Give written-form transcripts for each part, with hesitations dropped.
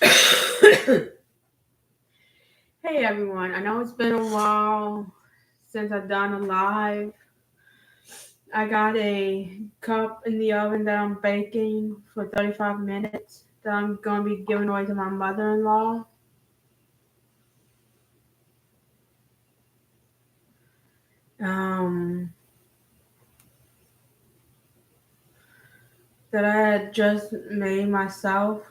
Hey everyone, I know it's been a while since I've done a live. I got a cup in the oven that I'm baking for 35 minutes that I'm going to be giving away to my mother in law. Um, that I had just made myself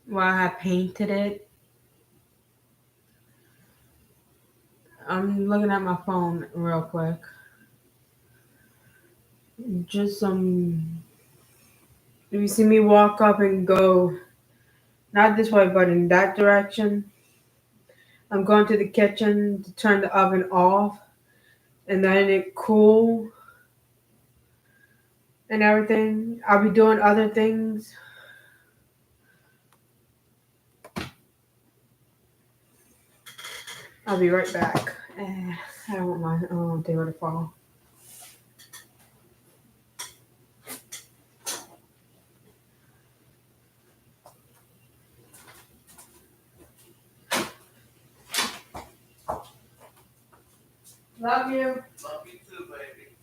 while I had painted it. I'm looking at my phone real quick. Just if you see me walk up and go, not this way, but in that direction, I'm going to the kitchen to turn the oven off and then it cool and everything. I'll be doing other things. I'll be right back. I don't want they to fall. Love you. Love you too, baby.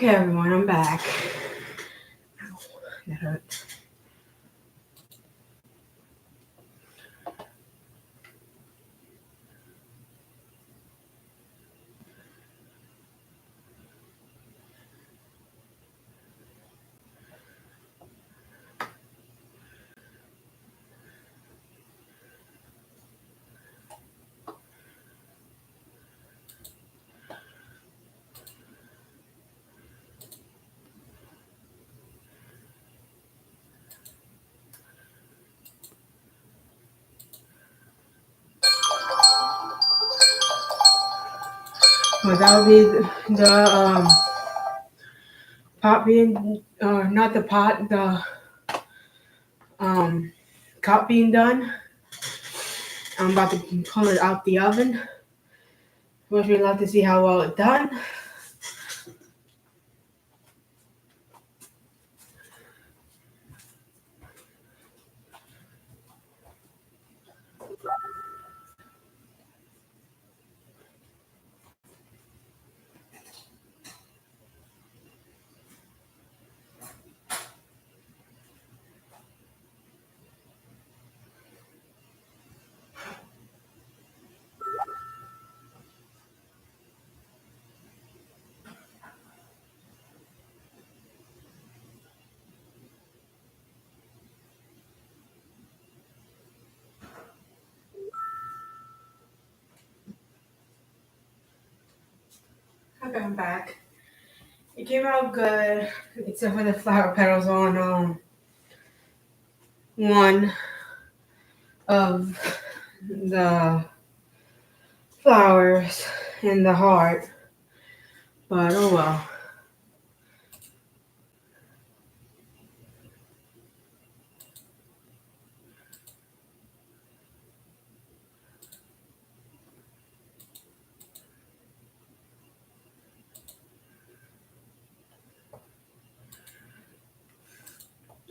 Okay, everyone, I'm back. Ow, that hurt. Well, that would be the pot being, not the pot, the um, cup being done. I'm about to pull it out the oven. Wish we'd love to see how well it's done. Okay, I'm back. It came out good, except for the flower petals on one of the flowers in the heart. But oh well.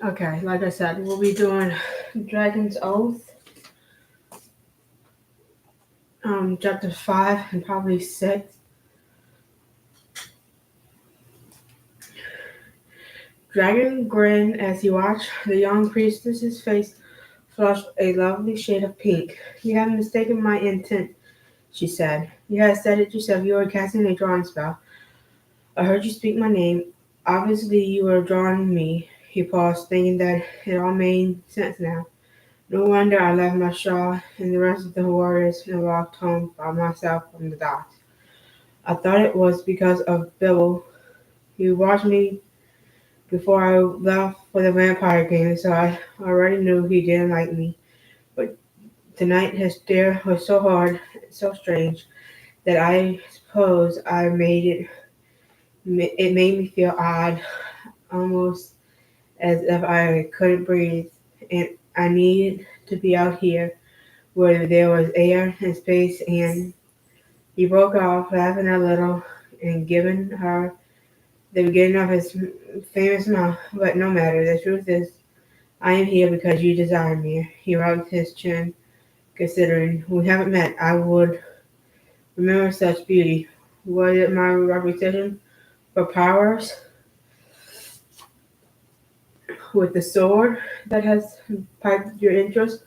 Okay, like I said, we'll be doing Dragon's Oath, chapter 5 and probably 6. Dragon grinned as he watched the young priestess's face flush a lovely shade of pink. You have mistaken my intent, she said. You have said it yourself. You are casting a drawing spell. I heard you speak my name. Obviously, you were drawing me. He paused, thinking that it all made sense now. No wonder I left my shawl and the rest of the warriors and walked home by myself from the docks. I thought it was because of Bill. He watched me before I left for the vampire game, so I already knew he didn't like me. But tonight his stare was so hard, so strange, that I suppose it made me feel odd, almost as if I couldn't breathe, and I needed to be out here where there was air and space. And he broke off, laughing a little and giving her the beginning of his famous mouth. But no matter, the truth is, I am here because you desire me. He rubbed his chin, considering we haven't met. I would remember such beauty. Was it my reputation for powers with the sword that has piqued your interest,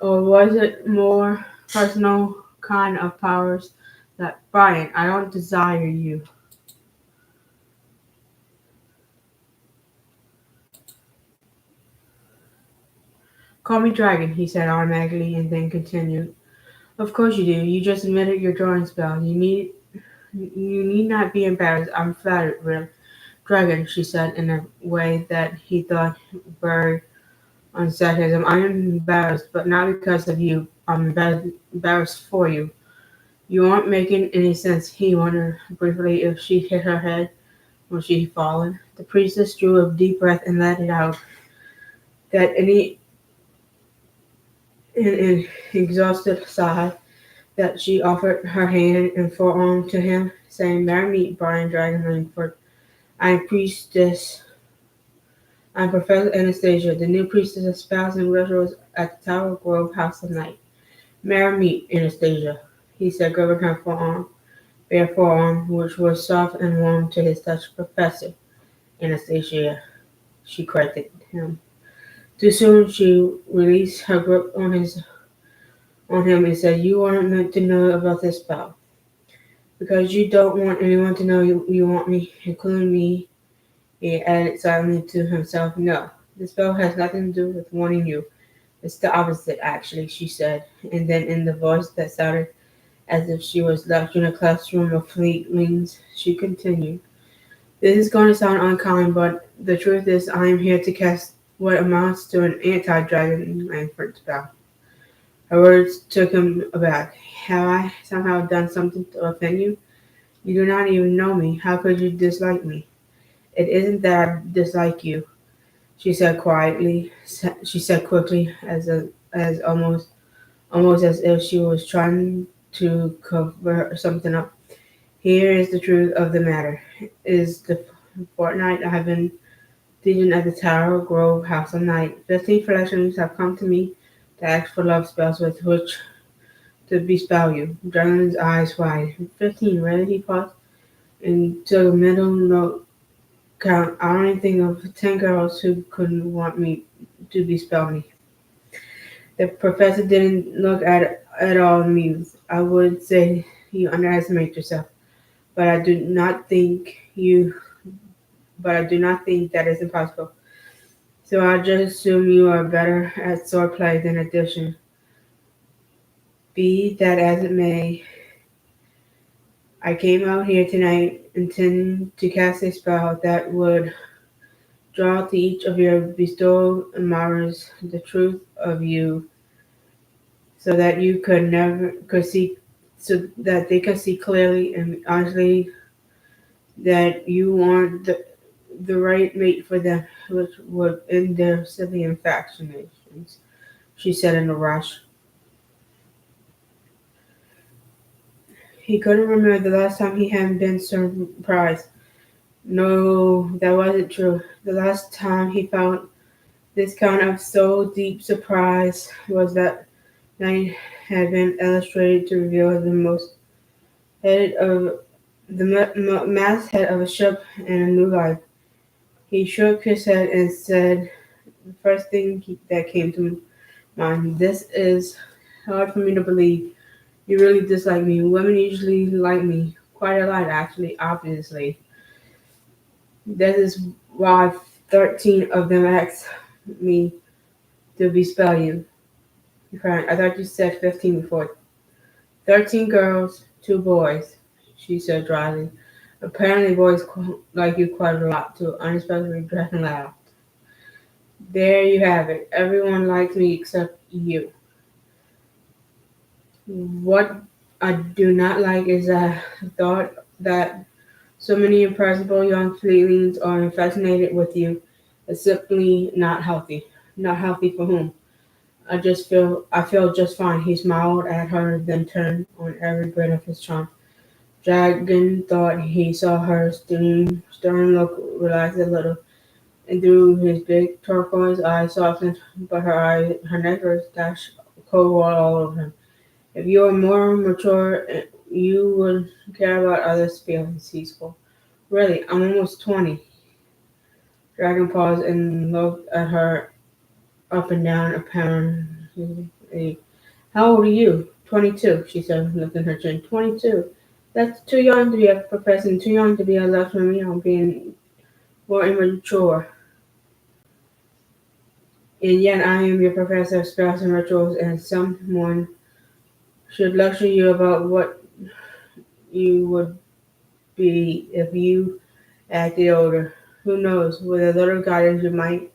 or was it more personal kind of powers that Brian, I don't desire you. Call me Dragon, he said automatically and then continued. Of course you do. You just admitted your drawing spell. You need not be embarrassed. I'm flattered, Real Dragon, she said in a way that he thought very on sarcasm. I am embarrassed, but not because of you. I'm embarrassed for you. You aren't making any sense. He wondered briefly if she hit her head when she had fallen. The priestess drew a deep breath and let it out. That any an exhausted sigh that she offered her hand and forearm to him, saying, "Marry me, Brian Dragon Lankford. I'm priestess. I'm Professor Anastasia, the new priestess of spells and rituals at the Tower Grove House of Night. Marry me, Anastasia," he said, grabbing her forearm. bare forearm, which was soft and warm to his touch. Professor Anastasia, she corrected him. Too soon she released her grip on him and said, "You aren't meant to know about this spell. Because you don't want anyone to know you want me, including me," he added silently to himself. "No, the spell has nothing to do with wanting you. It's the opposite, actually," she said, and then in the voice that sounded as if she was lecturing a classroom of fledglings, she continued. "This is going to sound unkind, but the truth is I am here to cast what amounts to an anti-Dragon Lankford spell." Her words took him aback. "Have I somehow done something to offend you? You do not even know me. How could you dislike me?" "It isn't that I dislike you," she said quietly. She said quickly, as almost as if she was trying to cover something up. "Here is the truth of the matter. Is the fortnight I have been teaching at the Tower Grove House of Night. 15 fledglings have come to me to ask for love spells with which to bespell you." Dragon's eyes widened. 15, really? He paused and took a mental note count. "I only think of 10 girls who could want me to bespell me." The professor didn't look at all amused. "I would say you underestimate yourself, but I do not think you but I do not think that is impossible. So I just assume you are better at swordplay than addition. Be that as it may, I came out here tonight intending to cast a spell that would draw to each of your bestowed admirers the truth of you, so that you could see, so that they could see clearly and honestly that you aren't the right mate for them, which would end their silly infatuations," she said in a rush. He couldn't remember the last time he hadn't been surprised. No, that wasn't true. The last time he felt this kind of so deep surprise was that night had been illustrated to reveal the most head of the masthead of a ship in a new life. He shook his head and said the first thing that came to mind. "This is hard for me to believe. You really dislike me. Women usually like me quite a lot, actually, obviously. This is why 13 of them asked me to bespell you." He cried. "I thought you said 15 before." 13 girls, 2 boys," she said dryly. "Apparently boys like you quite a lot, too." Unexpectedly, Dragon laughed. "There you have it. Everyone likes me except you. What I do not like is the thought that so many impressible young fledglings are fascinated with you. It's simply not healthy. Not healthy for whom? I feel just fine." He smiled at her, then turned on every bit of his charm. Dragon thought he saw her stern look relax a little, and through his big turquoise eyes softened, but her necklace dashed cold water all over him. "If you were more mature, you would care about others' feelings," he spoke. "Really, I'm almost 20." Dragon paused and looked at her up and down apparently. "How old are you?" 22, she said, lifting her chin. 22. That's too young to be a professor and too young to be a lecturer, being more immature. And yet I am your professor of spells and rituals, and someone should lecture you about what you would be if you acted older. Who knows, with a little guidance you might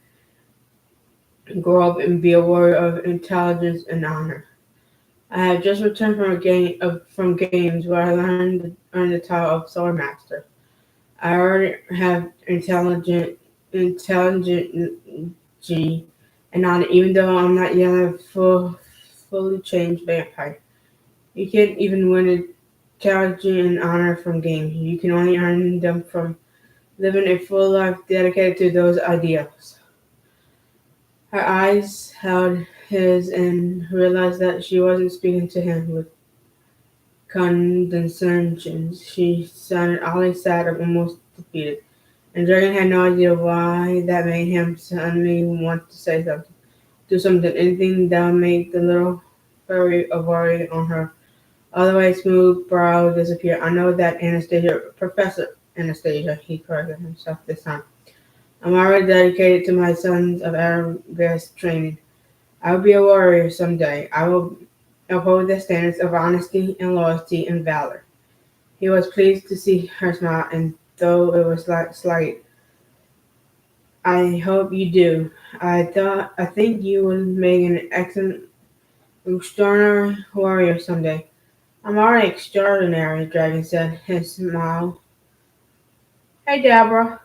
grow up and be a warrior of intelligence and honor. I have just returned from games where I earned the title of Sword Master. I already have intelligent G and honor, even though I'm not yet a fully changed vampire. You can't even win intelligence and honor from games. You can only earn them from living a full life dedicated to those ideals. Her eyes held his and realized that she wasn't speaking to him with condescension. She sounded oddly sad and almost defeated. And Dragon had no idea why that made him suddenly want to say something. Do something, anything that would make the little furry ovari on her otherwise smooth brow disappear. I know that Anastasia, Professor Anastasia, he corrected himself this time. I'm already dedicated to my sons of Arabic training. I will be a warrior someday. I will uphold the standards of honesty and loyalty and valor. He was pleased to see her smile, and though it was slight, I hope you do. I think you will make an excellent, extraordinary warrior someday. I'm already extraordinary, Dragon said, his smile. Hey, Deborah.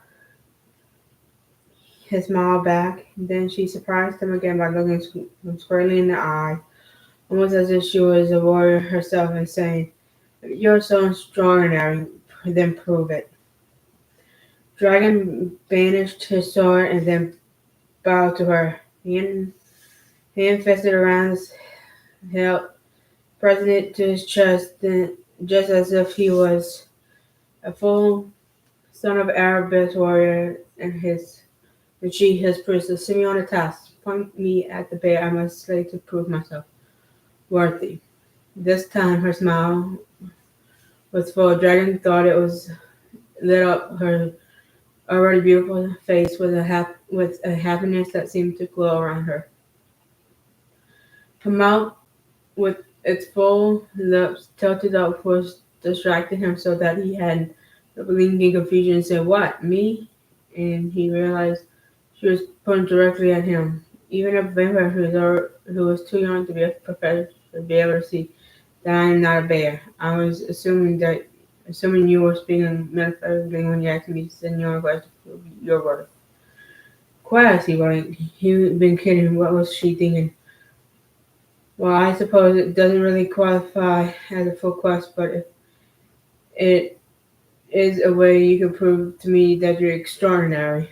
His smile back. Then she surprised him again by looking him squarely in the eye, almost as if she was a warrior herself, and saying, "You're so extraordinary. Then prove it." Dragon banished his sword and then bowed to her. Hand fisted around his held president to his chest, then, just as if he was a full son of Arab's warrior and she his priestess. Send me on a task. Point me at the bear I must slay to prove myself worthy. This time her smile was full. Dragon thought it was lit up her already beautiful face with a happiness that seemed to glow around her. Her mouth, with its full lips tilted upwards, distracted him so that he had the blinking confusion and said, "What, me?" And he realized she was pointing directly at him. Even a vampire who was too young to be a professor should be able to see that I am not a bear. I was assuming you were speaking metaphorically when you asked me to send you on a quest to prove your worth. Quest, he blinked. He'd been kidding. What was she thinking? Well, I suppose it doesn't really qualify as a full quest, but if it is a way you can prove to me that you're extraordinary.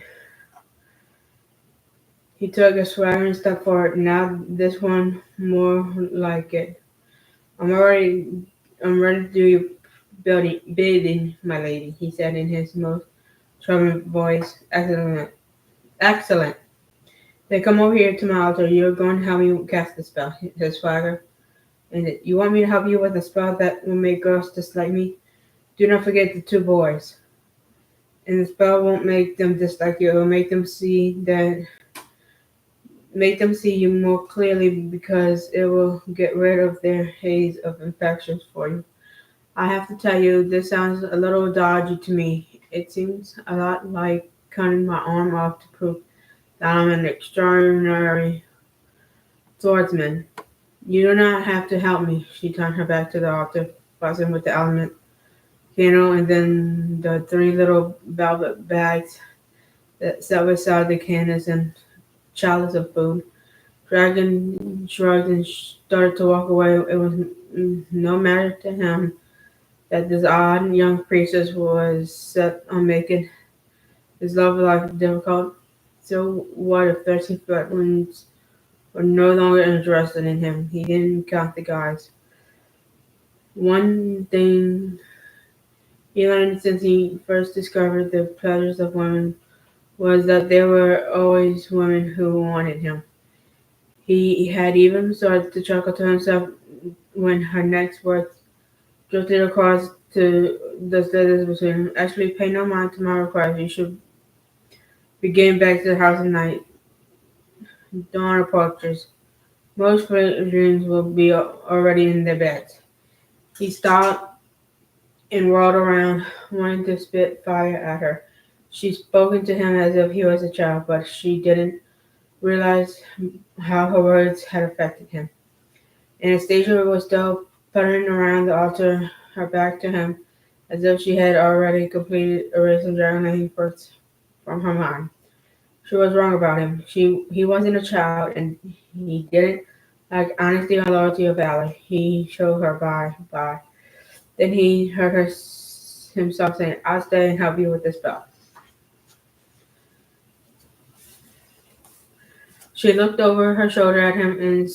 He took a swaggering step forward. Now this one more like it. I'm already I'm ready to do your bidding, my lady, he said in his most charming voice. Excellent. Excellent. Then come over here to my altar. You're going to help me cast the spell, his swagger. And you want me to help you with a spell that will make girls dislike me? Do not forget the two boys. And the spell won't make them dislike you. It will make them see you more clearly because it will get rid of their haze of infections for you. I have to tell you, this sounds a little dodgy to me. It seems a lot like cutting my arm off to prove that I'm an extraordinary swordsman. You do not have to help me. She turned her back to the altar, fussing with the element candle and then the three little velvet bags that sat beside the candles and chalice of food. Dragon shrugged and started to walk away. It was no matter to him that this odd young priestess was set on making his love life difficult. So what if 13 veterans were no longer interested in him? He didn't count the guys. One thing he learned since he first discovered the pleasures of women was that there were always women who wanted him. He had even started to chuckle to himself when her next words drifted across to the status between them. Actually, pay no mind to my request. You should be getting back to the house tonight. Dawn approaches. Most dreams will be already in their beds. He stopped and whirled around, wanting to spit fire at her. She spoke to him as if he was a child, but she didn't realize how her words had affected him. Anastasia was still puttering around the altar, her back to him, as if she had already completed erasing Dragon Lankford from her mind. She was wrong about him. He wasn't a child, and he didn't like honesty or loyalty or valor. He showed her by. Then he heard himself saying, "I'll stay and help you with this spell." She looked over her shoulder at him, and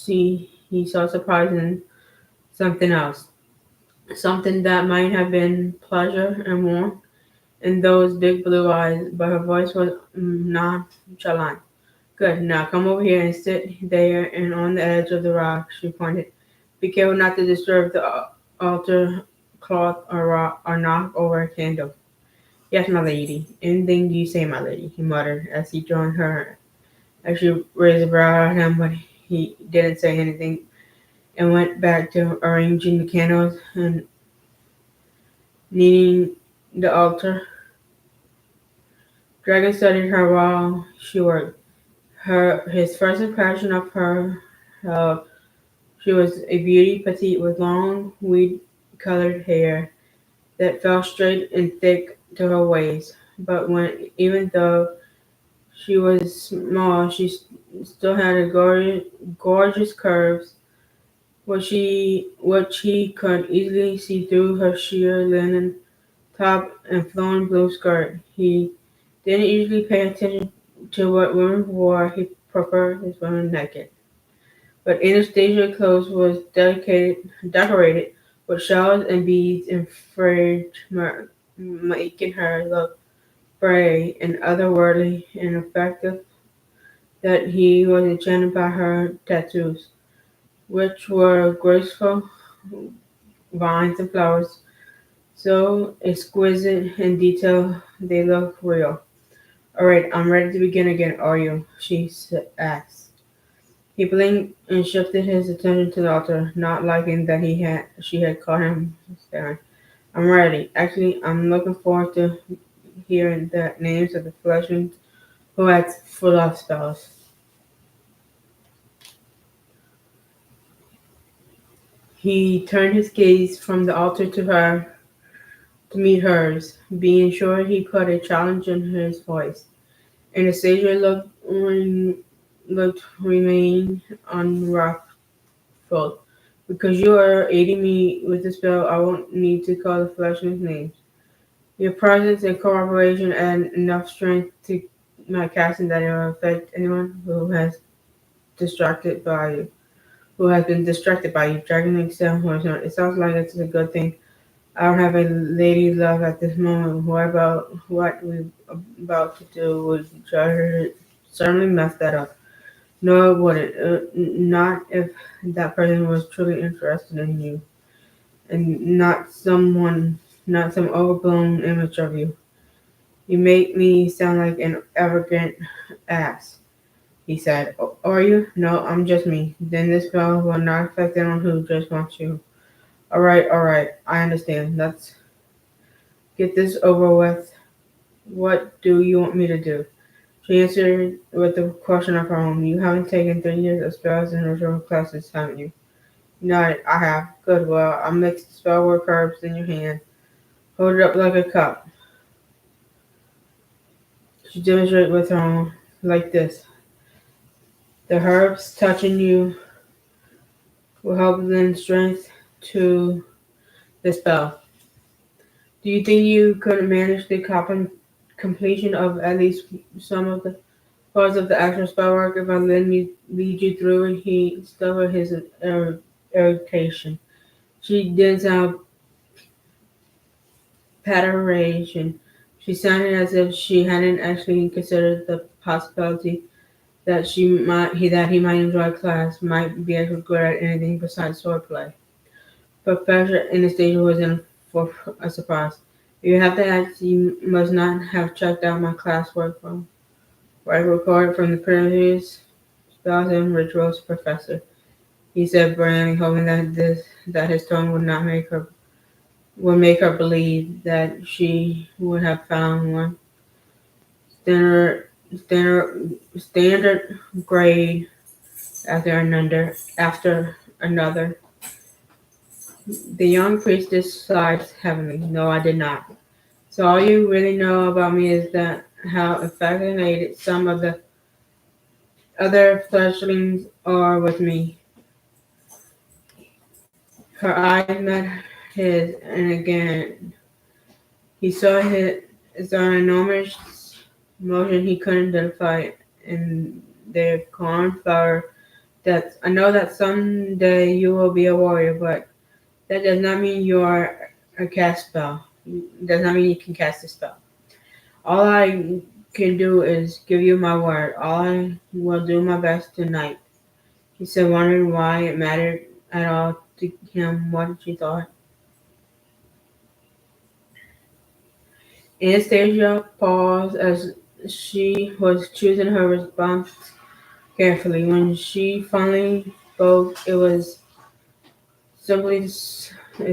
he saw surprise in something else. something that might have been pleasure and warmth in those big blue eyes, but her voice was nonchalant. Good. Now come over here and sit there and on the edge of the rock, she pointed. Be careful not to disturb the altar cloth or knock over a candle. Yes, my lady. Anything you say, my lady, he muttered as he joined her. As she raised a brow at him, but he didn't say anything and went back to arranging the candles and kneading the altar. Dragon studied her while she worked. His first impression of her, uh, she was a beauty, petite, with long, weed-colored hair that fell straight and thick to her waist. But even though she was small, she still had a gorgeous curves, which he could easily see through her sheer linen top and flowing blue skirt. He didn't usually pay attention to what women wore. He preferred his women naked. But Anastasia's clothes was decorated with shells and beads and fringe, making her look brave and otherworldly and effective. That he was enchanted by her tattoos, which were graceful vines and flowers, so exquisite in detail they looked real. All right, I'm ready to begin again. Are you? Asked. He blinked and shifted his attention to the altar, not liking that she had caught him staring. I'm ready. Actually, I'm looking forward to hearing the names of the fledglings who had full off spells. He turned his gaze from the altar to her to meet hers, being sure he put a challenge in his voice. Anastasia looked remained unruffled. Because you are aiding me with the spell, I won't need to call the fledglings names. Your presence and cooperation add enough strength to my casting that it will affect anyone distracted by you, who has been distracted by you. Dragon Lankford, it sounds like it's a good thing. I don't have a lady love at this moment. What we about to do would certainly mess that up. No, it wouldn't. Not if that person was truly interested in you, and not some overblown image of you. You make me sound like an arrogant ass, he said. Are you? No, I'm just me. Then this spell will not affect anyone who just wants you. All right. I understand. Let's get this over with. What do you want me to do? She answered with a question of her own. You haven't taken 3 years of spells and ritual classes, haven't you? No, I have. Good. Well, I'll mix the spell work herbs in your hand. Hold it up like a cup. She demonstrated with her own, like this. The herbs touching you will help lend strength to the spell. Do you think you could manage the completion of at least some of the parts of the actual spell work if I lead you through it? He stubborn his irritation. She didn't sound patronizing. She sounded as if she hadn't actually considered the possibility that he might enjoy class, might be actually good at anything besides swordplay. Professor Anastasia was in for a surprise. You have to ask, you must not have checked out my classwork from what I recorded from the previous spells and rituals professor. He said blandly, hoping that his tone would make her believe that she would have found one standard standard grade after another. The young priestess sighed heavily. No, I did not. So all you really know about me is that how infatuated some of the other fledglings are with me. Her eyes met his, and again he saw an enormous motion he couldn't identify in their cornflower depths. I know that someday you will be a warrior, but That does not mean you are a cast spell. It does not mean you can cast a spell. All I can do is give you my word. All I will do my best tonight. He said, wondering why it mattered at all to him what she thought. Anastasia paused as she was choosing her response carefully. When she finally spoke, it was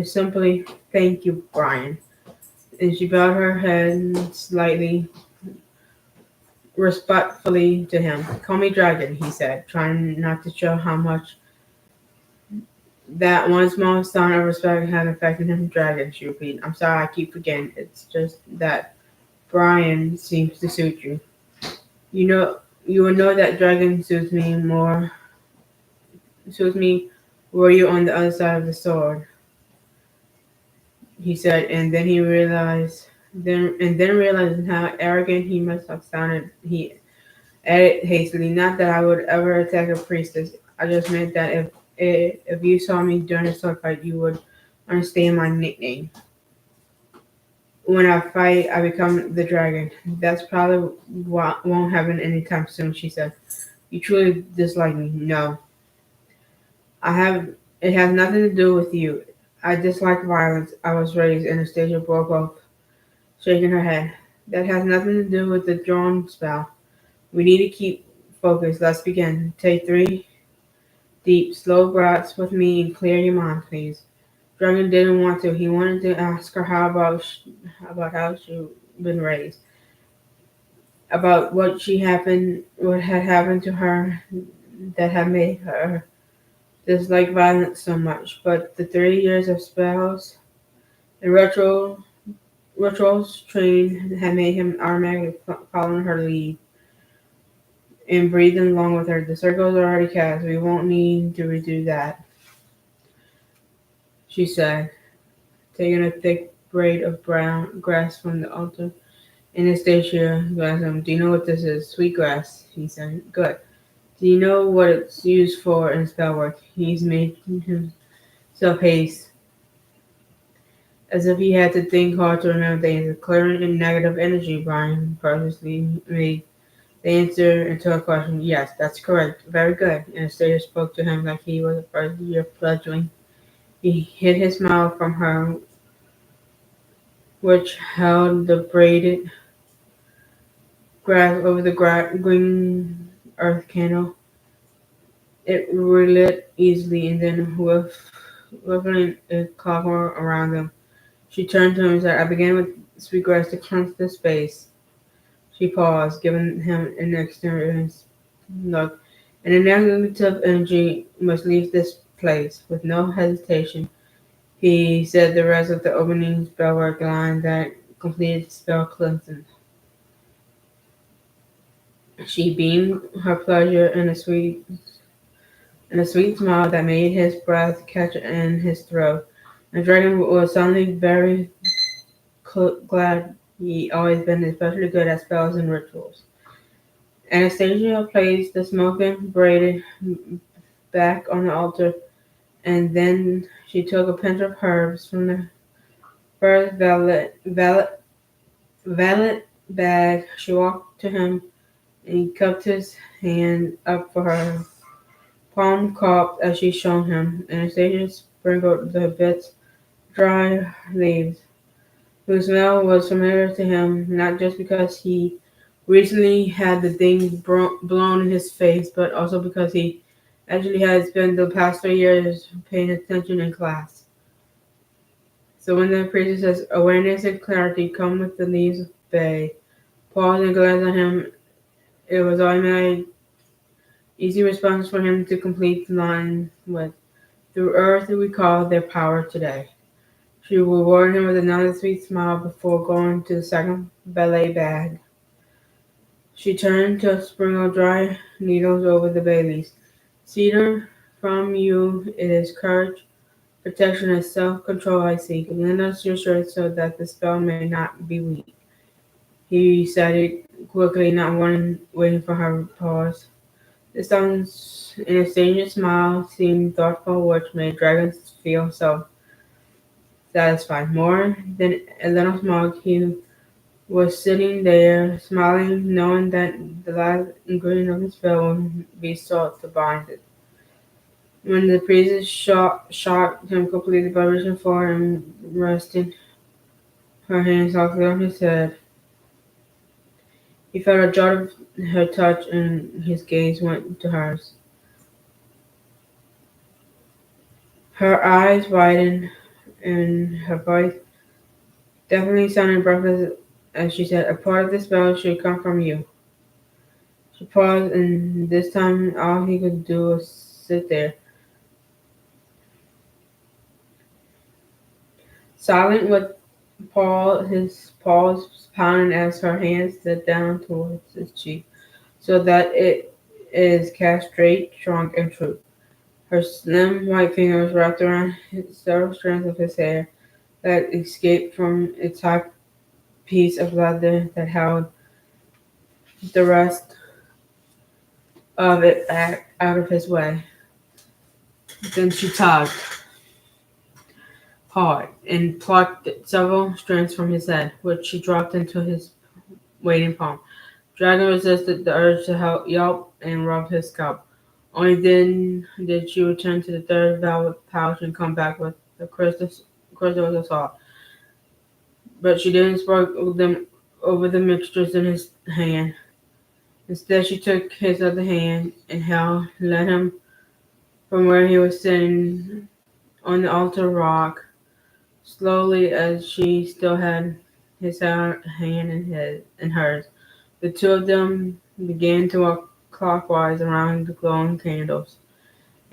simply, thank you, Brian. And she bowed her head slightly respectfully to him. Call me Dragon, he said, trying not to show how much that one small sign of respect had affected him. Dragon, she repeated. I'm sorry I keep forgetting. It's just that Brian seems to suit you. You will know that Dragon suits me were you on the other side of the sword, he said, and then realizing how arrogant he must have sounded, he added hastily, not that I would ever attack a priestess. I just meant that if you saw me during a sword fight, you would understand my nickname. When I fight, I become the dragon. That's probably what won't happen anytime soon, she said. You truly dislike me? No. I have. It has nothing to do with you. I dislike violence. I was raised. Anastasia broke off, shaking her head. That has nothing to do with the drawn spell. We need to keep focused. Let's begin. Take 3 deep, slow breaths with me and clear your mind, please. Dragon didn't want to. He wanted to ask her about how she'd been raised, about what had happened to her that had made her dislike violence so much. But the 30 years of spells and rituals training had made him automatically following her lead and breathing along with her. The circle's already cast. We won't need to redo that, she said, taking a thick braid of brown grass from the altar. Anastasia asked him, do you know what this is? Sweet grass, he said. Good. Do you know what it's used for in spell work? He's making himself haste, as if he had to think hard to remember things. Clearing in negative energy, Brian purposely made the answer into a question. Yes, that's correct. Very good. Anastasia spoke to him like he was a first-year fledgling. He hid his smile from her, which held the braided grass over the green earth candle. It relit easily, and then whiffling a clockwork around them. She turned to him and said, I began with Sweetgrass to cleanse the space. She paused, giving him an exterior look. And a negative energy must leave this place. With no hesitation, he said the rest of the opening spellwork line that completed spell cleansing. She beamed her pleasure in a sweet smile that made his breath catch in his throat. The dragon was suddenly very glad he always been especially good at spells and rituals. Anastasia placed the smoking braided back on the altar, and then she took a pinch of herbs from the first velvet bag. She walked to him and he cupped his hand up for her palm cupped as she showed him. Anastasia sprinkled the bits dry leaves, whose smell was familiar to him, not just because he recently had the thing blown in his face, but also because he actually had spent the past 3 years paying attention in class. So when the priest says awareness and clarity come with the leaves of bay, pause and glance at him, it was automatic, easy response for him to complete the line with, through earth we call their power today. She rewarded him with another sweet smile before going to the second ballet bag. She turned to sprinkle dry needles over the bay leaves. Cedar, from you it is courage, protection, and self-control I seek. Lend us your shirt so that the spell may not be weak. He said it quickly, not waiting for her pause. This time, Anastasia's smile seemed thoughtful, which made dragons feel so satisfied. More than a little smug, he was sitting there, smiling, knowing that the last ingredient of his spell would be salt to bind it. When the priestess shocked him completely by reaching for and resting her hand softly on his head, he felt a jolt of her touch and his gaze went to hers. Her eyes widened and her voice definitely sounded breathless as she said, "A part of the spell should come from you." She paused, and this time all he could do was sit there, silent with his paws pounding as her hand slid down towards his cheek, so that it is cast straight, strong, and true. Her slim white fingers wrapped around several strands of his hair that escaped from a tight piece of leather that held the rest of it back out of his way. Then she tugged hard and plucked several strands from his head, which she dropped into his waiting palm. Dragon resisted the urge to yelp and rub his scalp. Only then did she return to the third velvet pouch and come back with the crystals of salt. But she didn't sprinkle them over the mixtures in his hand. Instead, she took his other hand and led him from where he was sitting on the altar rock, slowly as she still had his hand in hers. The two of them began to walk clockwise around the glowing candles.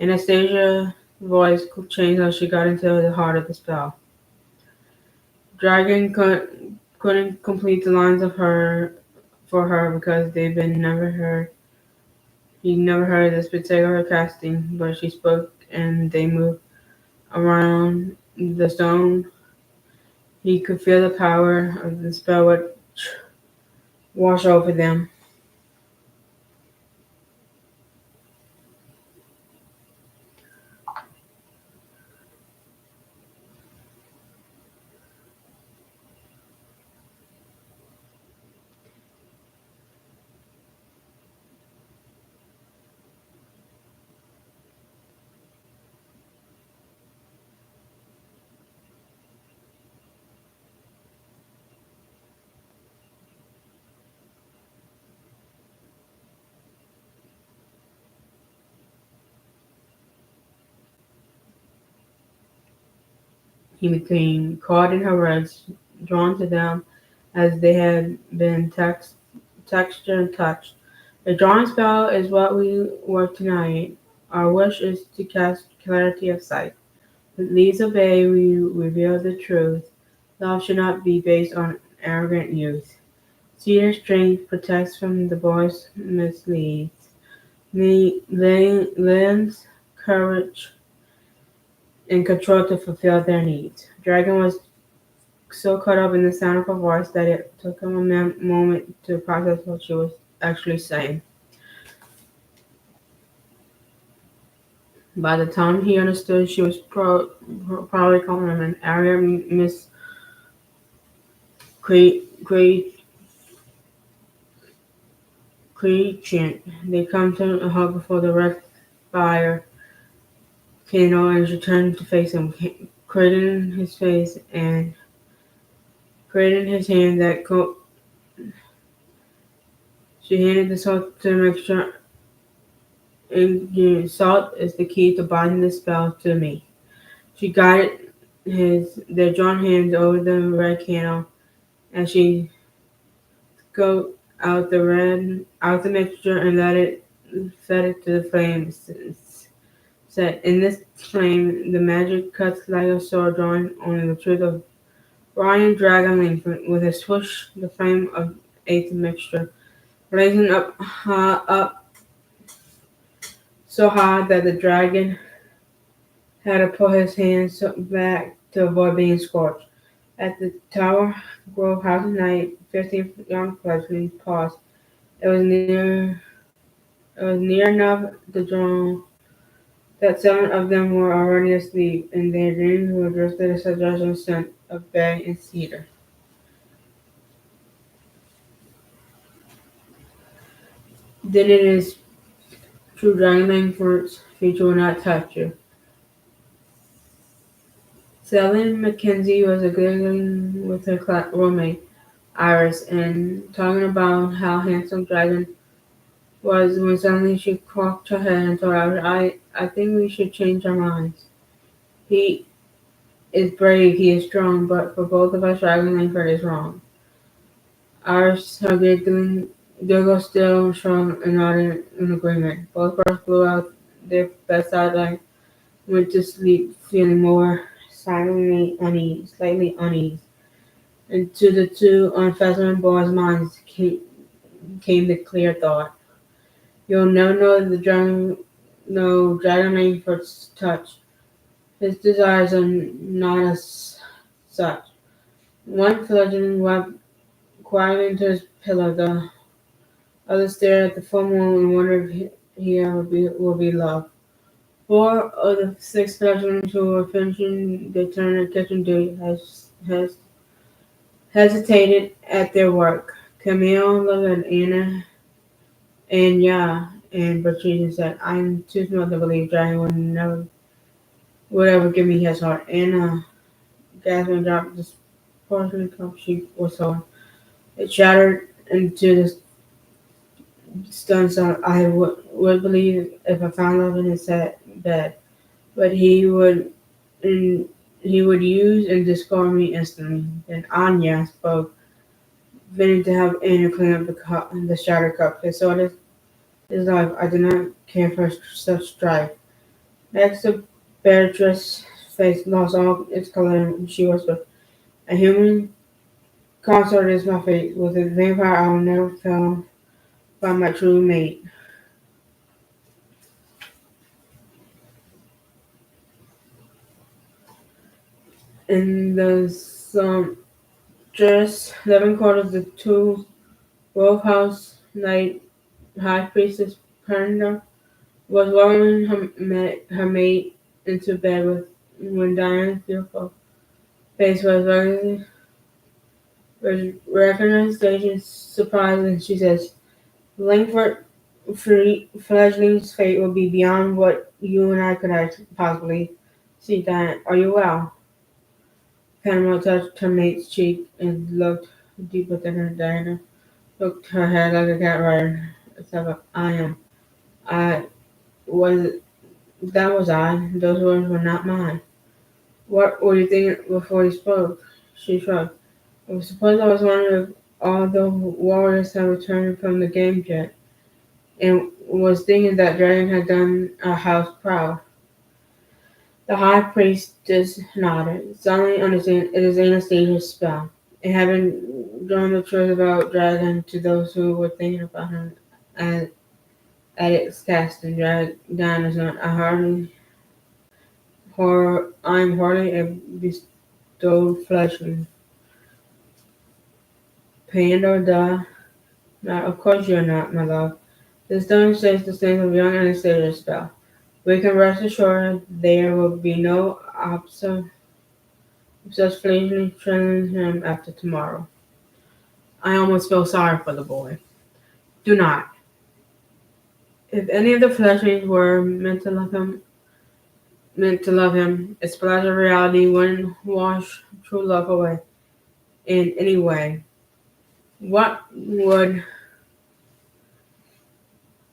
Anastasia's voice changed as she got into the heart of the spell. Dragon couldn't complete the lines of her for her because they'd been never heard. He never heard this particular casting, but she spoke and they moved around the stone. He could feel the power of the spell would wash over them. He became caught in her words, drawn to them as they had been texture and touch. The drawing spell is what we work tonight. Our wish is to cast clarity of sight. With Lee's obey, we reveal the truth. Love should not be based on arrogant youth. Cedar strength protects from the boy's misleads. Lends courage and control to fulfill their needs. Dragon was so caught up in the sound of her voice that it took him a moment to process what she was actually saying. By the time he understood, she was probably calling him an arrogant miscreant. They come to a halt before the red fire candle and she turned to face him, cradling his face and cradling his hand that she handed the salt to the mixture. And salt is the key to binding the spell to me. She guided their drawn hands over the red candle, and she scooped out the mixture and fed it to the flame. Set in this flame, the magic cuts like a sword, drawing on the truth of Ryan Dragon Lankford. With a swoosh, the flame of ate the mixture, blazing up so high that the dragon had to pull his hands back to avoid being scorched. At the Tower Grove House at night, 15 young fledglings paused. It was near enough to draw that 7 of them were already asleep, and their dreams were just the suggestion scent of bay and cedar. Then it is true Dragon Lankford's future will not touch you. Sally Mackenzie was giggling with her roommate, Iris, and talking about how handsome Dragon was when suddenly she cocked her head and told Iris, I think we should change our minds. He is brave, he is strong, but for both of us, Dragon Lankford is wrong. Iris, her giggle still strong and nodded in agreement. Both girls blew out their bedside light, went to sleep feeling more slightly uneasy. And to the two unfathoming boys' minds came the clear thought: "You'll never know Dragon Langford's touch. His desires are not as such." One fledgling wept quietly into his pillow. The other stared at the full moon and wondered if he ever will be loved. Four of the six fledglings who were finishing their turn at kitchen duty hesitated at their work. Camille looked at Anya, and Bertrand said, "I'm too smart to believe Dragon would ever give me his heart." Anna gasped and dropped the porcelain cup she was holding. It shattered into the stone so I would believe if I found love in his bed. But and he would use and discard me instantly. Then Anya spoke, beginning to have Anna clean up the shattered cup. His sword is life. I do not care for such strife. Next to Beatrice's face lost all its color, and she whispered, "A human consort is my fate. With a vampire, I will never fail by my true mate." In the sumptuous living quarters, the two Wolf House Night High Priestess Perna was welcoming her mate into bed when Diana's beautiful face was recognized station surprised, and she says, "Langford Fledgling's fate will be beyond what you and I could possibly see. Diana, are you well?" Panama touched her mate's cheek and looked deep within her. Diana shook her head like a cat riding itself. "I am. I was. That was I. Those words were not mine." "What were you thinking before you spoke?" She shrugged. "I suppose I was wondering if all the warriors had returned from the games yet, and was thinking that Dragon had done our house proud." The high priestess nodded. "Suddenly understand it is Anastasia's spell. It had been drawn the truth about Dragon to those who were thinking about him at, at its casting. Dragon is not. I am hardly a bestowed fleshling. Panda da. Now, of course you're not, my love. The stone stays the strength of young Anastasia's spell. We can rest assured there will be no such fledgling trailing him after tomorrow." I almost feel sorry for the boy. "Do not. If any of the fledglings were meant to love him, its splash of reality wouldn't wash true love away in any way. What would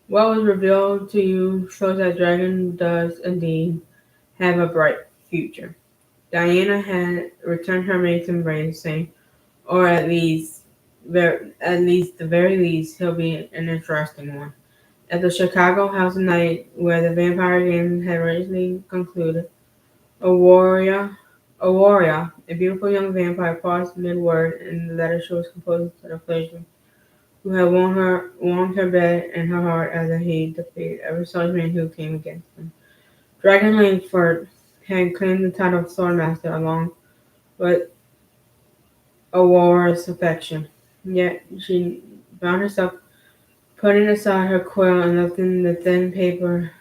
what was revealed to you shows that Dragon does indeed have a bright future." Diana had returned her mate's embrace, saying, "Or at least the very least, he'll be an interesting one." At the Chicago House night, where the vampire game had recently concluded, Aurora, a beautiful young vampire, paused mid-word in the letter she was composing to the Flavian, who had warmed her bed and her heart as he defeated every swordsman who came against him. Dragon Lankford had claimed the title of Swordmaster along with Aurora's affection. Yet she found herself putting aside her quill and lifting the thin paper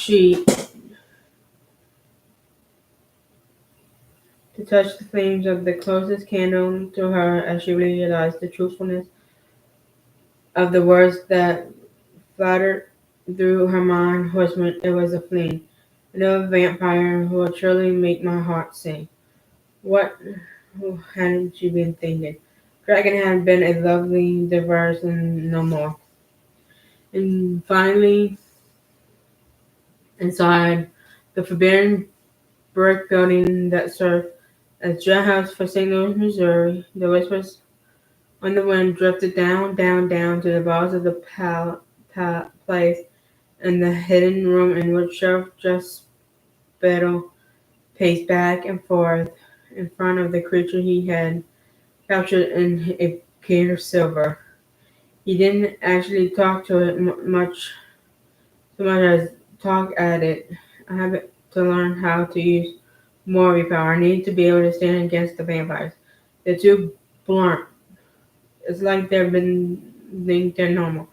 sheet to touch the flames of the closest candle to her as she realized the truthfulness of the words that fluttered through her mind, whispering it was a flame, another vampire who would surely make my heart sing. What hadn't she been thinking? Dragon had been a lovely diversion no more. And finally, inside the forbidden brick building that served as jailhouse for St. Louis, Missouri, the whispers on the wind drifted down, down, down to the walls of the place and the hidden room in which Sheriff Just Battle paced back and forth in front of the creature he had captured in a cage of silver. He didn't actually talk to it so much as talk at it. I have to learn how to use more power. I need to be able to stand against the vampires. They're too blunt. It's like they've been think they're normal.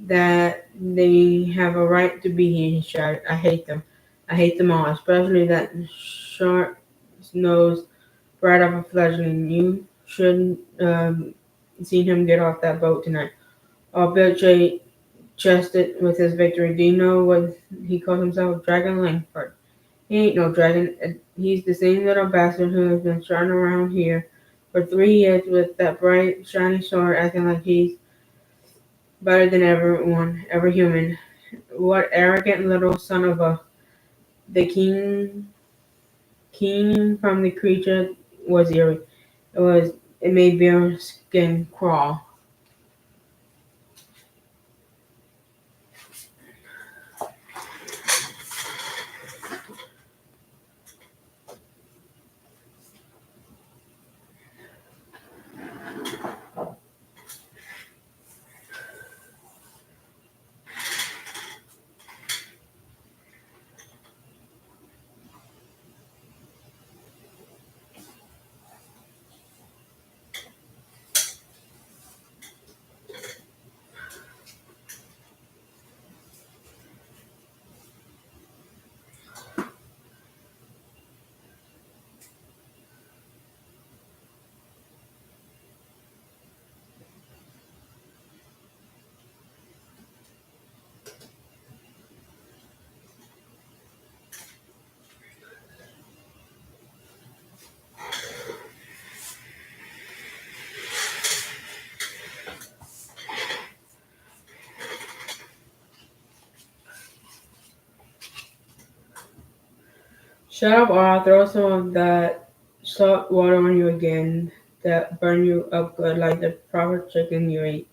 That they have a right to be here, he shouted. I hate them. I hate them all, especially that short nosed brat of a fledgling. You should seen him get off that boat tonight. All Bill chested with his victory. Do you know what he calls himself? Dragon Lankford. He ain't no dragon. He's the same little bastard who has been strutting around here for 3 years with that bright, shiny sword, acting like he's better than everyone, every human. What arrogant little son of a... The keen from the creature was eerie. It made Bill's skin crawl. Shut up or I'll throw some of that salt water on you again that burn you up good like the proper chicken you ate.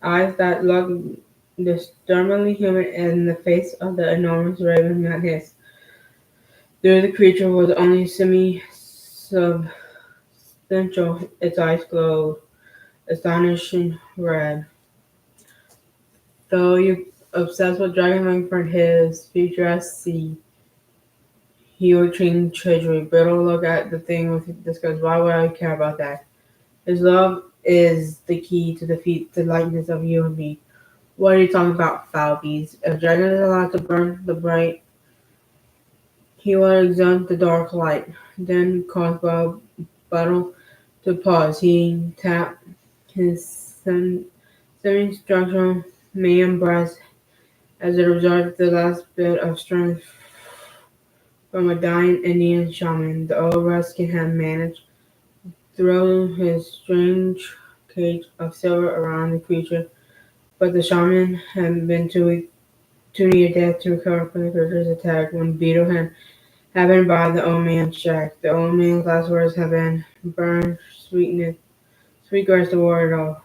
Eyes that looked disturbingly human in the face of the enormous raven that hissed through the creature was only semi-substantial. Its eyes glowed, astonishing red. Though you're obsessed with Dragon Lankford, his future at sea, he would change treasury. Brittle looked at the thing with disgust. Why would I care about that? His love is the key to defeat the likeness of you and me. What are you talking about, foul beast? If Dragon is allowed to burn the bright, he will exalt the dark light. Then caused Buttle to pause. He tapped his semi-structural man breast as it absorbed the last bit of strength from a dying Indian shaman. The old Ruskin had managed throw his strange cage of silver around the creature, but the shaman had been too near death to recover from the creature's attack when Beetle had happened by the old man's shack. The old man's last words had been, "Burn, sweet grass the ward off.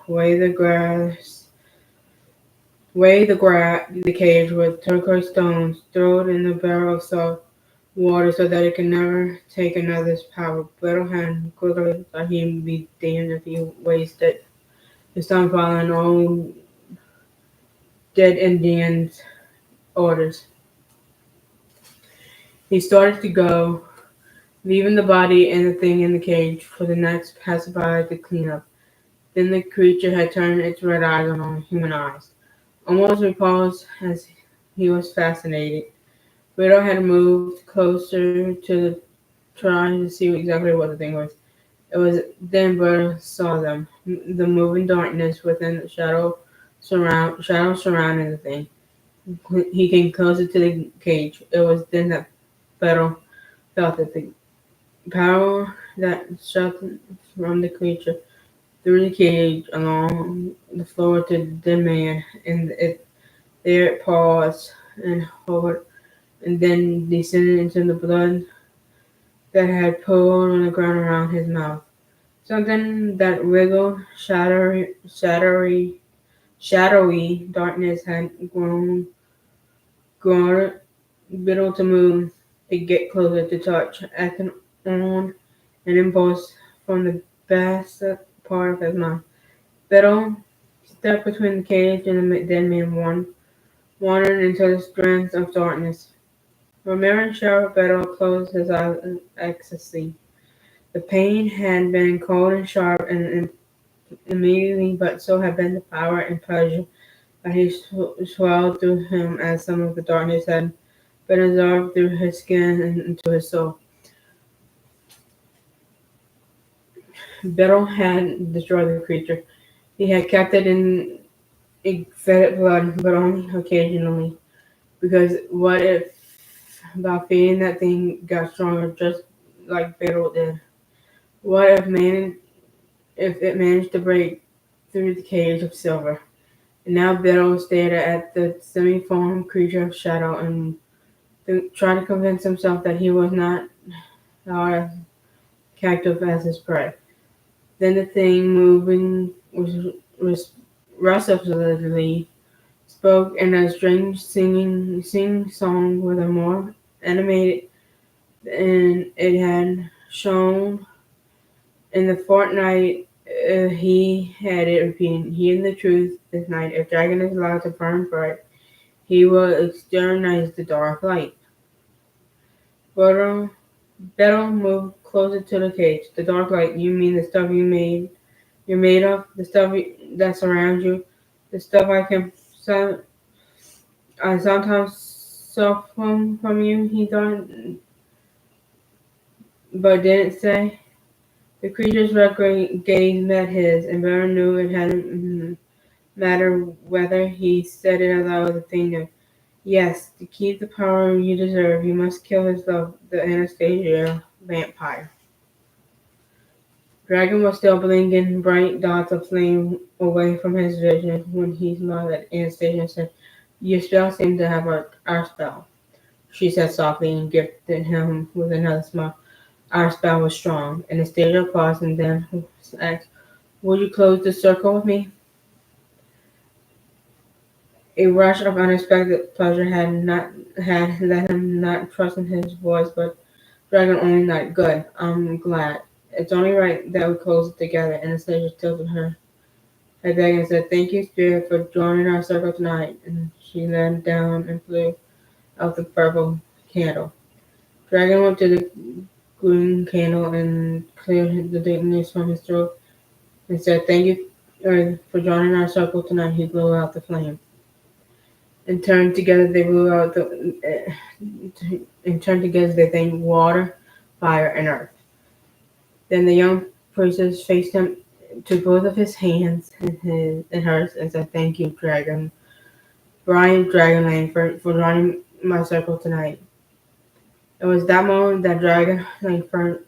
The cage with turquoise stones, throw it in the barrel of salt water so that it can never take another's power." Little Hen quickly thought he'd be damned if he wasted his time following old dead Indians' orders. He started to go, leaving the body and the thing in the cage for the next passerby to clean up. Then the creature had turned its red eyes on human eyes, almost repulsed as he was fascinated. Widow had moved closer to the trying to see exactly what the thing was. It was then Berta saw them, the moving darkness within the shadow surrounding the thing. He came closer to the cage. It was then that Berta felt that the power that shot from the creature through the cage along the floor to the dead man, and there it paused and hovered, and then descended into the blood that had pooled on the ground around his mouth. Something that wiggled, shadowy darkness had grown brittle to move, to get closer, to touch, acting on an impulse from the best part of his mouth. Biddle stepped between the cage and the dead man, wandered into the strands of darkness. Remembering Sheriff Biddle closed his eyes in ecstasy. The pain had been cold and sharp and immediately, but so had been the power and pleasure that he swelled through him as some of the darkness had been absorbed through his skin and into his soul. Biddle had destroyed the creature. He had kept it in it fed it blood, but only occasionally. Because what if by feeding that thing got stronger just like Biddle did? What if it managed to break through the cage of silver? And now Biddle stared at the semi-formed creature of shadow and tried to convince himself that he was not as captive as his prey. Then the thing moving was restlessly spoke in a strange sing song with a more animated than it had shown in the fortnight he had it repeating. Hearing the truth this night, if Dragon is allowed to burn bright, he will exterminate the dark light. Beryl, Beryl moved closer to the cage. The dark light, you mean the stuff you're made of? The stuff that surrounds you? The stuff I sometimes saw from you, he thought, but didn't say. The creature's red gaze met his, and Baron knew it hadn't mattered whether he said it aloud or the thing knew. Yes, to keep the power you deserve, you must kill his love, the Anastasia vampire. Dragon was still blinking bright dots of flame away from his vision when he smiled at Anastasia and said, your spell seemed to have our spell. She said softly and gifted him with another smile. Our spell was strong. Anastasia paused and then asked, will you close the circle with me? A rush of unexpected pleasure had let him not trust in his voice, but Dragon only nodded. Good. I'm glad. It's only right that we close it together. Anastasia tilted her head back and said, thank you, Spirit, for joining our circle tonight. And she leaned down and blew out the purple candle. Dragon went to the green candle and cleared the dampness from his throat and said, thank you for joining our circle tonight. He blew out the flame. And turned together they blew out and turned together they thanked water, fire, and earth. Then the young princess faced him, took both of his hands in hers, and said, thank you, Dragon Lankford, for joining my circle tonight. It was that moment that Dragon Lankford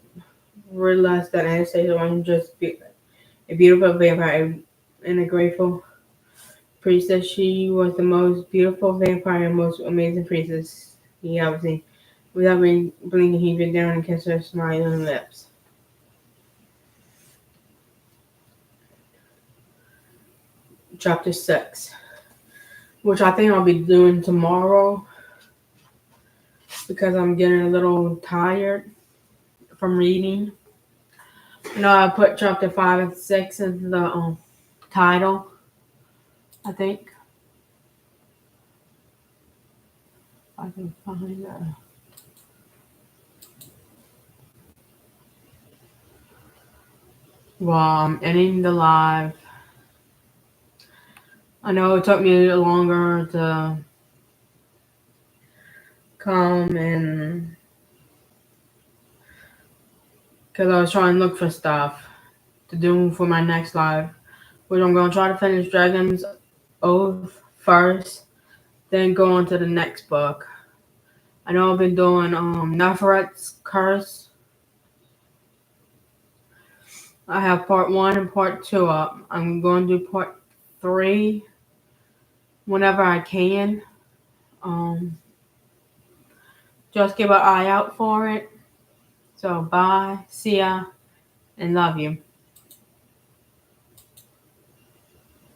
realized that Anastasia wasn't just a beautiful vampire and a grateful priestess. She was the most beautiful vampire and most amazing priestess he ever seen. Without blinking, he bent down and kissed her smiling lips. Chapter 6, which I think I'll be doing tomorrow because I'm getting a little tired from reading. I put chapter 5 and 6 in the title, I think. I can find that. While I'm ending the live. I know it took me a little longer to come and because I was trying to look for stuff to do for my next live, which I'm gonna try to finish Dragon's Oath first, then go on to the next book. I know I've been doing Neferet's Curse. I have part one and part two up. I'm going to do part three whenever I can. Um, just keep an eye out for it. So bye, see ya, and love you.